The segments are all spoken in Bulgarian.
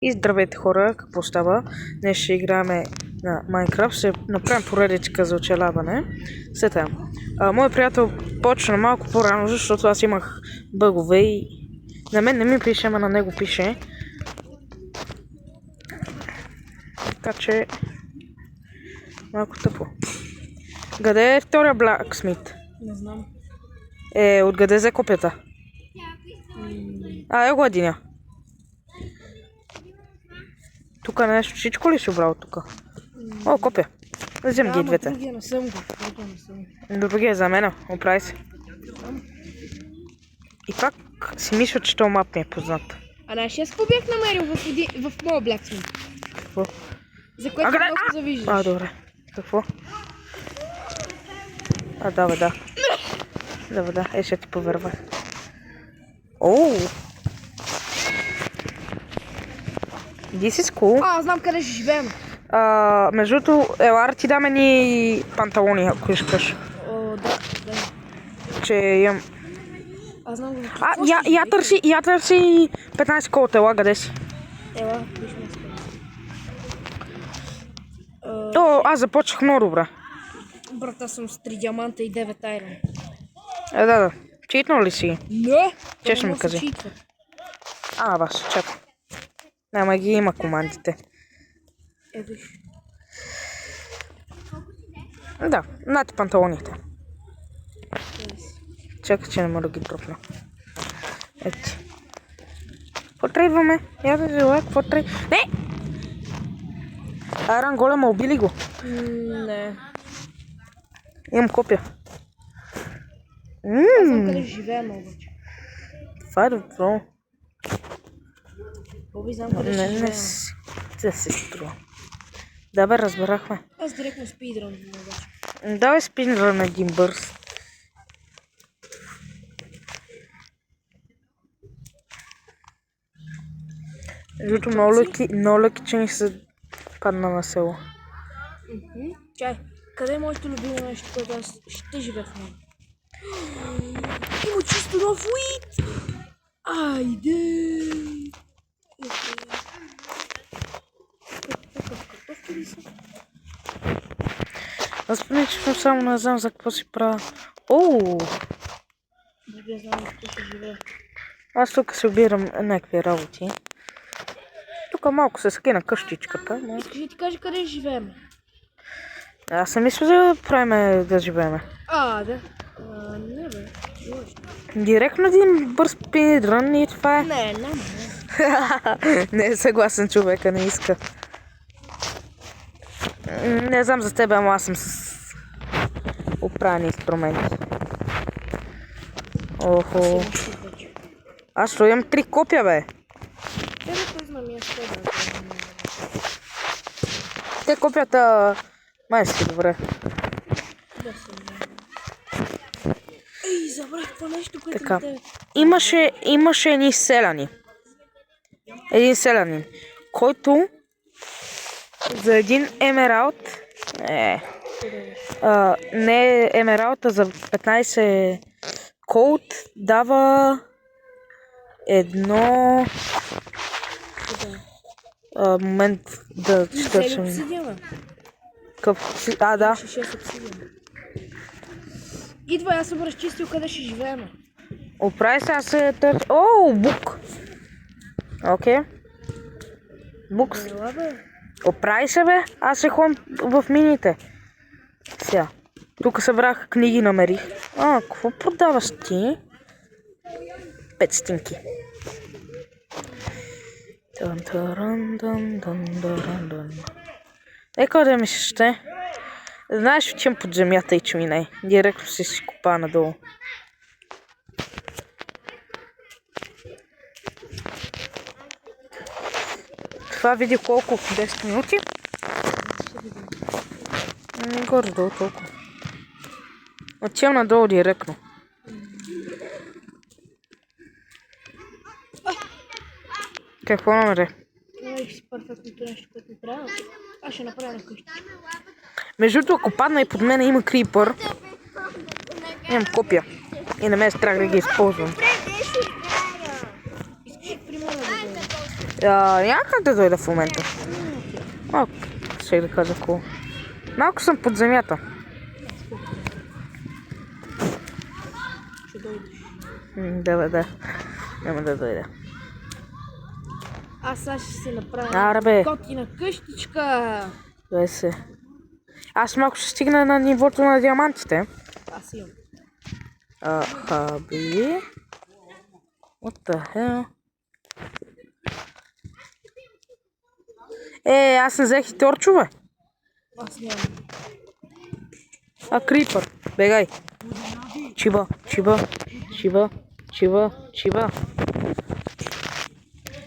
И здравейте хора, какво става? Днес ще играем на Майнкрафт, ще направим поредичка за учелабане. Сета. Моят приятел почна малко по-рано, защото аз имах бъгове и на мен не ми пише, ама на него пише. Така че малко тъпо. Къде е втория Blacksmith? Не знам. Откъде взе копията? Его единя. Тук нещо, всичко ли си обрал тук? О, копия. Взем ги двете. Другия не съм го. Другия е за мен, оправи се. И пак си мисля, че този мап ми е познат. Знаеш аз какво бях намерил в моя Blacksmith? Какво? За което просто завиждаш. Добре. Какво? Давай, да. Давай, да. Ще ти повярвах. Оу! This is cool. Знам къде ще живеем. Между другото, ела ти даме ни панталони, ако искаш. Да. Че имам... Аз знам го. Я търси 15 колата, ела, къде си? Ела, виж ме. Аз започнах много добре. Брат, аз съм с 3 диаманта и 9 айрон. Да. Читнал ли си? Не! Честно ми кажи. Бас, чакай. Ама ги има командите. Виж. Да, нати панталоните. Чакай, че не мога да ги дропна. Ето. Какво трейваме? Я да желая, какво трейваме? Не! Айран голема, убили го? Не. Имам копия. Аз знам къде живеем обаче. Това е добро. Боби, знам къде живеем. Да се струва. Да бе, разбрахме. Аз директно спидран обаче. Давай спидран един бърз. Защото много леки, че ни се падна на село. Чай, къде е моето любимо нещо, което аз ще живея в него? Има чисто нов уит! Айде! Картофки ли са? Аз принципно само не знам за какво си правя. Не знам какво ще живея. Аз тук се обирам някакви работи. Тук малко се скина къщичката. Искаш да ти кажа къде живеем? Аз не мисля да правим да живеем. Да. Не бе. Директно един бърз спидран и това е. Не. Не е съгласен човека, не иска. Не знам за тебе, ама аз съм с оправени инструменти. Охо. Аз що имам 3 копия, бе. Те копията май си добре. Забрах това нещо, което така. тебе. Имаше едни селяни. Един селянин, който за един емералд не емералд, а за 15 колт дава едно момент да търсим. Да. Идва, аз съм разчистил къде ще живеем. Оправи се, аз се търся. Бук! Окей. Букс. Оправи се, бе. Аз се ходим в мините. Сега. Тук събрах книги, намерих. Какво продаваш ти? 5 стинки. Къде ми ще? Знаеш, че под земята и чуминай. Директно си копа надолу. Това види колко? 10 минути? Горе-долу толкова. Отивам надолу директно. Какво намере? Си перфектното нещо, което ми трябва. Аз ще направя на къщичка. Между другото, ако падна и под мен има крипър, имам копия. И не ме е страх да ги използвам. Няма как да дойда в момента. Малко, ще да кажа какво. Малко съм под земята. Ще дойдеш. Да. Няма да дойда. Аз сега ще се направя Аре, бе. готина къщичка. Дай се. Аз малко ще стигна на нивото на диамантите. Аз имам. Хаби. What the hell? Аз не взех и торчове. Аз нямам. Крипър. Бегай. Чиба.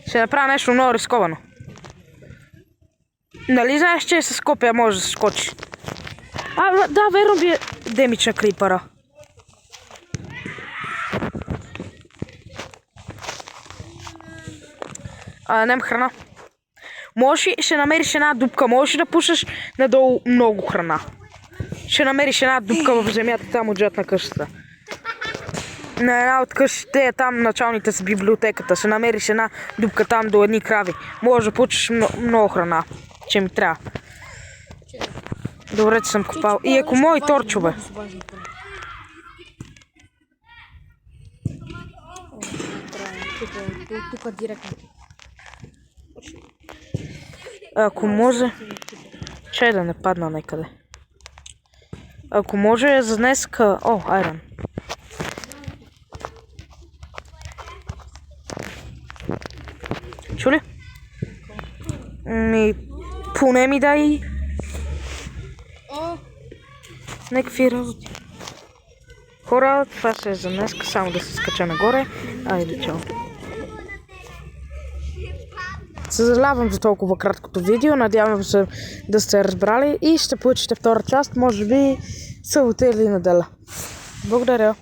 Ще направя нещо много рисковано. Нали знаеш, че с копия може да се скочи? Да, верно би е демидж на крипъра. Нем храна. Ще намериш една дупка, можеш да пушаш надолу много храна. Ще намериш една дупка в земята там отзад на къщата. На една от къщите там началните с библиотеката. Ще намериш една дупка там до едни крави. Може да пушаш много храна, че ми трябва. Добре, че съм копал. И ако мои торчове. Тук директно. Ако може... Чай да не падна некъде. Ако може за днеска... айрон. Чули? Поне ми дай... Някакви работи. Хора, това ще е за днеска, само да се скача нагоре. Айде, чао. Съжалявам за толкова краткото видео, надявам се да сте разбрали и ще получите втора част, може би събота или неделя. Благодаря.